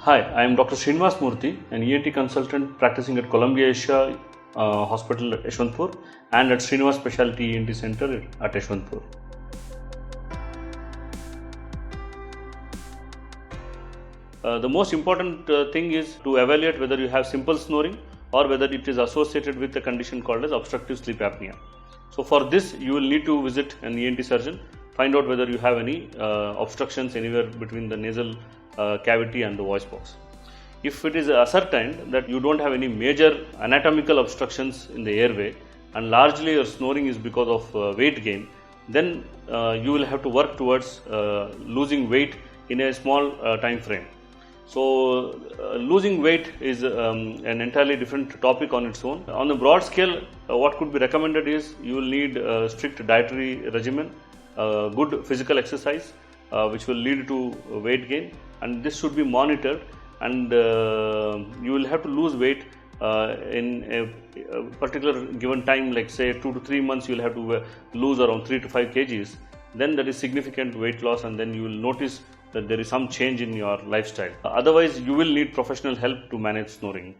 Hi, I am Dr. Srinivas Murthy, an ENT consultant practicing at Columbia Asia Hospital at Yeshwanthpur and at Srinivas Specialty ENT Center at Yeshwanthpur. The most important thing is to evaluate whether you have simple snoring or whether it is associated with a condition called as obstructive sleep apnea. So for this, you will need to visit an ENT surgeon, find out whether you have any obstructions anywhere between the nasal cavity and the voice box. If it is ascertained that you don't have any major anatomical obstructions in the airway and largely your snoring is because of weight gain, then you will have to work towards losing weight in a small time frame. So, losing weight is an entirely different topic on its own. On the broad scale, what could be recommended is you will need a strict dietary regimen, good physical exercise, which will lead to weight gain, and this should be monitored. And you will have to lose weight in a particular given time, like say 2 to 3 months. You will have to lose around 3 to 5 kgs. Then that is significant weight loss, and then you will notice that there is some change in your lifestyle. Otherwise, you will need professional help to manage snoring.